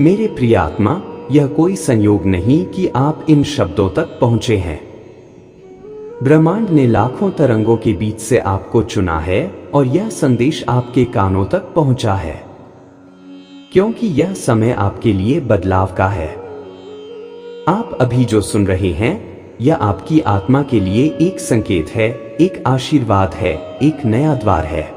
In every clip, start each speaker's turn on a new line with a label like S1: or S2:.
S1: मेरे प्रिय आत्मा, यह कोई संयोग नहीं कि आप इन शब्दों तक पहुंचे हैं। ब्रह्मांड ने लाखों तरंगों के बीच से आपको चुना है और यह संदेश आपके कानों तक पहुंचा है, क्योंकि यह समय आपके लिए बदलाव का है। आप अभी जो सुन रहे हैं, यह आपकी आत्मा के लिए एक संकेत है, एक आशीर्वाद है, एक नया द्वार है।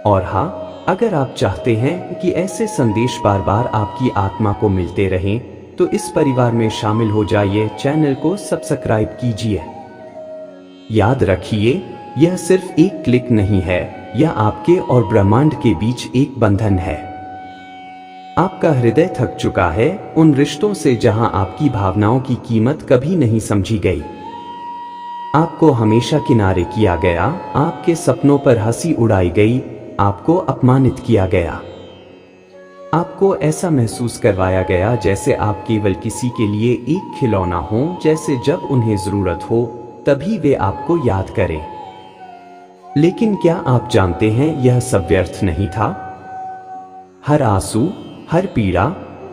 S1: और हाँ, अगर आप चाहते हैं कि ऐसे संदेश बार बार आपकी आत्मा को मिलते रहें, तो इस परिवार में शामिल हो जाइए। चैनल को सब्सक्राइब कीजिए। याद रखिए, यह सिर्फ एक क्लिक नहीं है, यह आपके और ब्रह्मांड के बीच एक बंधन है। आपका हृदय थक चुका है उन रिश्तों से जहां आपकी भावनाओं की कीमत कभी नहीं समझी गई। आपको हमेशा किनारे किया गया, आपके सपनों पर हंसी उड़ाई गई, आपको अपमानित किया गया। आपको ऐसा महसूस करवाया गया जैसे आप केवल किसी के लिए एक खिलौना हो, जैसे जब उन्हें जरूरत हो तभी वे आपको याद करें। लेकिन क्या आप जानते हैं, यह सब व्यर्थ नहीं था। हर आंसू, हर पीड़ा,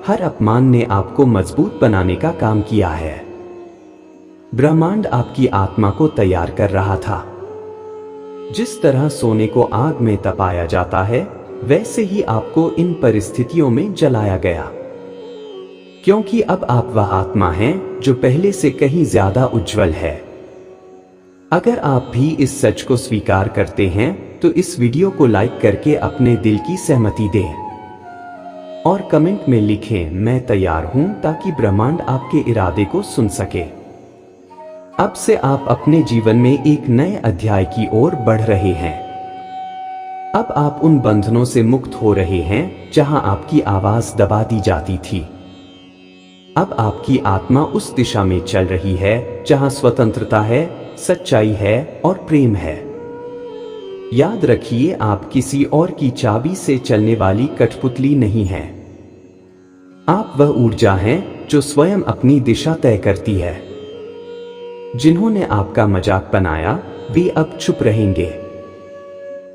S1: हर अपमान ने आपको मजबूत बनाने का काम किया है। ब्रह्मांड आपकी आत्मा को तैयार कर रहा था। जिस तरह सोने को आग में तपाया जाता है, वैसे ही आपको इन परिस्थितियों में जलाया गया, क्योंकि अब आप वह आत्मा हैं जो पहले से कहीं ज्यादा उज्जवल है। अगर आप भी इस सच को स्वीकार करते हैं, तो इस वीडियो को लाइक करके अपने दिल की सहमति दें और कमेंट में लिखें, मैं तैयार हूं, ताकि ब्रह्मांड आपके इरादे को सुन सके। अब से आप अपने जीवन में एक नए अध्याय की ओर बढ़ रहे हैं। अब आप उन बंधनों से मुक्त हो रहे हैं जहां आपकी आवाज दबा दी जाती थी। अब आपकी आत्मा उस दिशा में चल रही है जहां स्वतंत्रता है, सच्चाई है और प्रेम है। याद रखिए, आप किसी और की चाबी से चलने वाली कठपुतली नहीं हैं। आप वह ऊर्जा हैं जो स्वयं अपनी दिशा तय करती है। जिन्होंने आपका मजाक बनाया, वे अब चुप रहेंगे।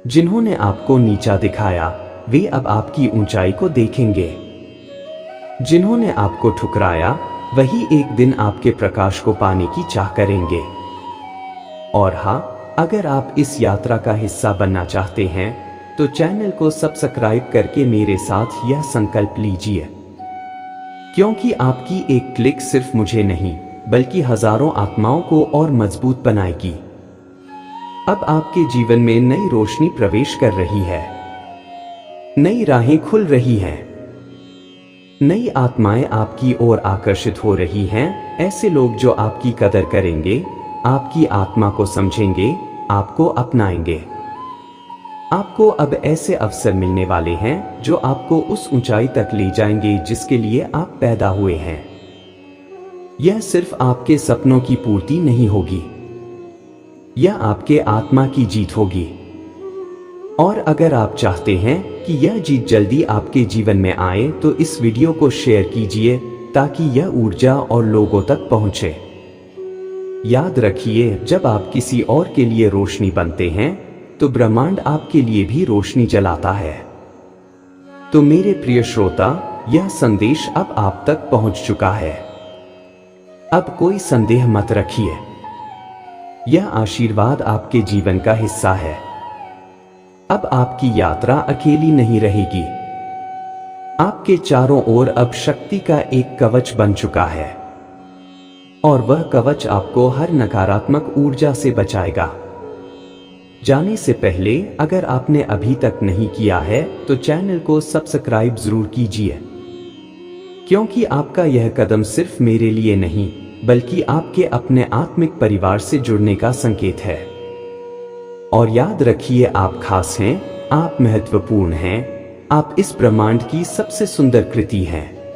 S1: जिन्होंने आपको नीचा दिखाया, वे अब आपकी ऊंचाई को देखेंगे। जिन्होंने आपको ठुकराया, वही एक दिन आपके प्रकाश को पाने की चाह करेंगे। और हाँ, अगर आप इस यात्रा का हिस्सा बनना चाहते हैं, तो चैनल को सब्सक्राइब करके मेरे साथ यह संकल्प लीजिए, क्योंकि आपकी एक क्लिक सिर्फ मुझे नहीं, बल्कि हजारों आत्माओं को और मजबूत बनाएगी। अब आपके जीवन में नई रोशनी प्रवेश कर रही है, नई राहें खुल रही हैं, नई आत्माएं आपकी ओर आकर्षित हो रही हैं। ऐसे लोग जो आपकी कदर करेंगे, आपकी आत्मा को समझेंगे, आपको अपनाएंगे। आपको अब ऐसे अवसर मिलने वाले हैं जो आपको उस ऊंचाई तक ले जाएंगे जिसके लिए आप पैदा हुए हैं। यह सिर्फ आपके सपनों की पूर्ति नहीं होगी, यह आपके आत्मा की जीत होगी। और अगर आप चाहते हैं कि यह जीत जल्दी आपके जीवन में आए, तो इस वीडियो को शेयर कीजिए ताकि यह ऊर्जा और लोगों तक पहुंचे। याद रखिए, जब आप किसी और के लिए रोशनी बनते हैं, तो ब्रह्मांड आपके लिए भी रोशनी जलाता है। तो मेरे प्रिय श्रोता, यह संदेश अब आप तक पहुंच चुका है। अब कोई संदेह मत रखिए, यह आशीर्वाद आपके जीवन का हिस्सा है। अब आपकी यात्रा अकेली नहीं रहेगी। आपके चारों ओर अब शक्ति का एक कवच बन चुका है, और वह कवच आपको हर नकारात्मक ऊर्जा से बचाएगा। जाने से पहले, अगर आपने अभी तक नहीं किया है, तो चैनल को सब्सक्राइब जरूर कीजिए, क्योंकि आपका यह कदम सिर्फ मेरे लिए नहीं, बल्कि आपके अपने आत्मिक परिवार से जुड़ने का संकेत है। और याद रखिए, आप खास हैं, आप महत्वपूर्ण हैं, आप इस ब्रह्मांड की सबसे सुंदर कृति हैं।